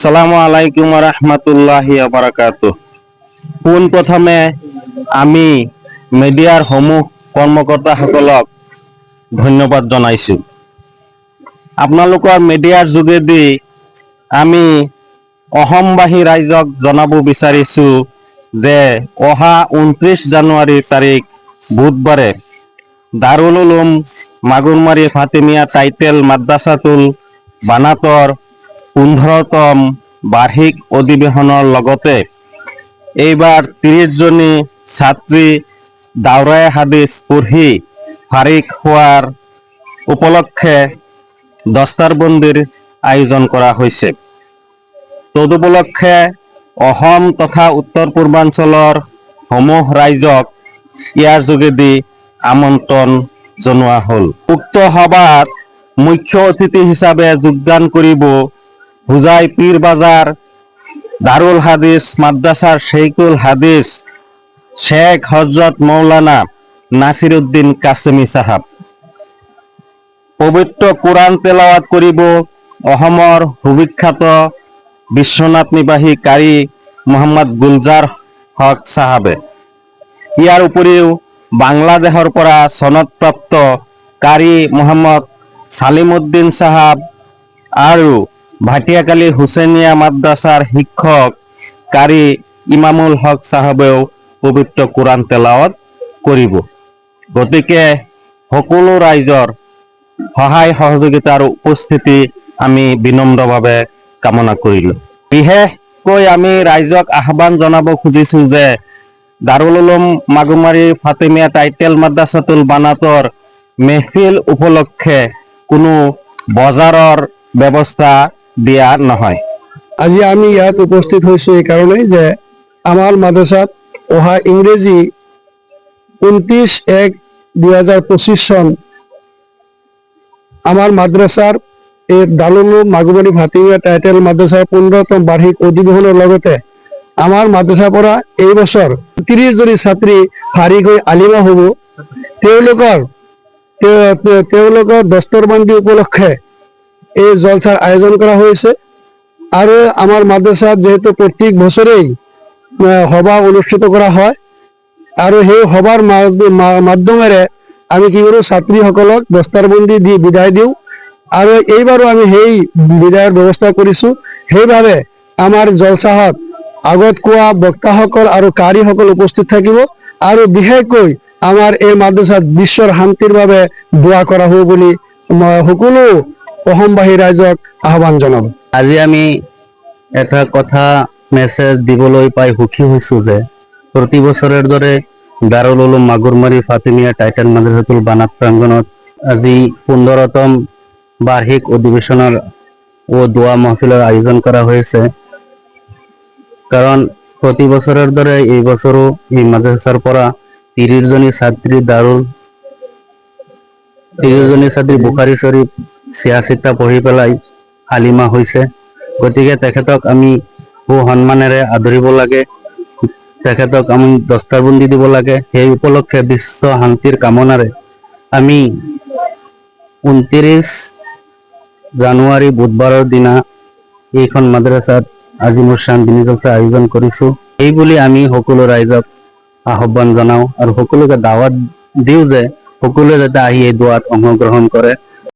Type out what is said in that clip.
আসসালামু আলাইকুম ওয়া ৰাহমাতুল্লাহি ওয়া বাৰাকাতুহু। পোনপ্ৰথমে আমি মিডিয়াৰ সমূহ কৰ্মকৰ্তাসকলক ধন্যবাদ জনাইছোঁ। আপোনালোকৰ মিডিয়াৰ যোগেদি আমি অসমবাসী ৰাইজক জনাব বিচাৰিছোঁ যে অহা 29 জানুৱাৰী তাৰিখ বুধবাৰে দাৰুল উলুম মাগুৰমাৰী ফাতিমিয়া টাইটেল মাদ্ৰাছাতুল বানাতৰ 15তম বাৰ্ষিক অধিৱেশনৰ লগতে এইবাৰ 30 জনী ছাত্ৰী দাওৰায়ে হাদিছ পঢ়ি ফাৰিক হোৱাৰ উপলক্ষে দস্তাৰবন্দীৰ আয়োজন কৰা হৈছে। তদুপলক্ষে অসম তথা উত্তৰ পূৰ্বাঞ্চলৰ সমূহ ৰাইজক ইয়াৰ যোগেদি আমন্ত্ৰণ জনোৱা হ'ল। উক্ত সভাত মুখ্য অতিথি হিচাপে যোগদান কৰিব হুজাই পীৰ বাজাৰ দাৰুল হাদিছ মাদ্ৰাছাৰ শেইখুল হাদিছ শেখ হজৰত মৌলানা নাসিৰ উদ্দিন কাছেমী সাহাব। পবিত্ৰ কোৰআন তেলাৱাত কৰিব অসমৰ সুবিখ্যাত বিশ্বনাথ নিবাসী কাৰী মোহাম্মদ গুলজাৰ হক সাহাবে। ইয়াৰ উপৰিও বাংলাদেশৰ পৰা সনদপ্ৰাপ্ত কাৰী মোহাম্মদ সালিমউদ্দিন সাহাব আৰু ভাটিয়াকালী হুছেইনিয়া মাদ্ৰাছাৰ শিক্ষক কাৰী ইমামুল হক সাহাবেও পবিত্ৰ কোৰআন তেলাৱাত কৰিব। গতিকে সকলো ৰাইজৰ সহায় সহযোগিতা আৰু উপস্থিতি আমি বিনম্ৰভাৱে কামনা কৰিলোঁ। বিশেষকৈ আমি ৰাইজক আহ্বান জনাব খুজিছোঁ যে দাৰুল উলুম মাগুৰমাৰী ফাতিমিয়া টাইটেল মাদ্ৰাছাতুল বানাতৰ মেহফিল উপলক্ষে কোনো বজাৰৰ ব্যৱস্থা দিয়া নহয়। আজি আমি ইয়াত উপস্থিত হৈছোঁ এই কাৰণেই যে আমাৰ মাদ্ৰাছাত অহা ইংৰেজী 29/1/2025 চন আমাৰ মাদ্ৰাছাৰ এই দাৰুল উলুম মাগুৰমাৰী ফাতিমিয়া টাইটেল মাদ্ৰাছাৰ 15তম বাৰ্ষিক অধিৱেশনৰ লগতে আমাৰ মাদ্ৰাছাৰ পৰা এই বছৰ 30 জনী ছাত্ৰী ফাৰিক হৈ আলিমা হ'ব। তেওঁলোকৰ দস্তৰবন্দী উপলক্ষে এই জলসাৰ আয়োজন কৰা হৈছে। আৰু আমাৰ মাদ্ৰাছাত যেহেতু প্ৰত্যেক বছৰেই সভা অনুষ্ঠিত কৰা হয় আৰু সেই সভাৰ মাধ্যমেৰে আমি কি কৰোঁ, ছাত্ৰীসকলক দস্তাৰবন্দী দি বিদায় দিওঁ আৰু এইবাৰো আমি সেই বিদায়ৰ ব্যৱস্থা কৰিছোঁ। সেইবাবে আমাৰ জলসাহত আগত কোৱা বক্তাসকল আৰু কাৰীসকল উপস্থিত থাকিব আৰু বিশেষকৈ আমাৰ এই মাদ্ৰাছাত বিশ্বৰ শান্তিৰ বাবে দোৱা কৰা হ'ব বুলি মই সকলো অসমবাসী ৰাইজক আহ্বান জনাব। আজি আমি এটা কথা মেছেজ দিবলৈ পাই সুখী হৈছোঁ যে প্ৰতি বছৰৰ দৰে দাৰুল উলুম মাগুৰমাৰী ফাতিমিয়া টাইটেল মাদ্ৰাছাতুল বানাত প্ৰাংগণত আজি 15তম বাৰ্ষিক অধিৱেশনৰ ও দোৱা মাহফিলৰ আয়োজন কৰা হৈছে। কাৰণ প্ৰতি বছৰৰ দৰে এই বছৰো এই মাদ্ৰাছাৰ পৰা 30 জনী ছাত্ৰী বুখাৰী শৰীফ 86টা পঢ়ি পেলাই আলিমা হৈছে। গতিকে তেখেতক আমি সুসন্মানেৰে আদৰিব লাগে, তেখেতক আমি দস্তাৰবন্দী দিব লাগে। সেই উপলক্ষে বিশ্ব শান্তিৰ কামনাৰে আমি 29 জানুৱাৰী বুধবাৰৰ দিনা এইখন মাদ্ৰাছাত আজিমুশ্বান দিনী জলসা আয়োজন কৰিছোঁ। এই বুলি আমি সকলো ৰাইজক আহ্বান জনাওঁ আৰু সকলোকে দাৱাত দিওঁ যে সকলোৱে যাতে আহি এই দোৱাত অংশগ্ৰহণ কৰে।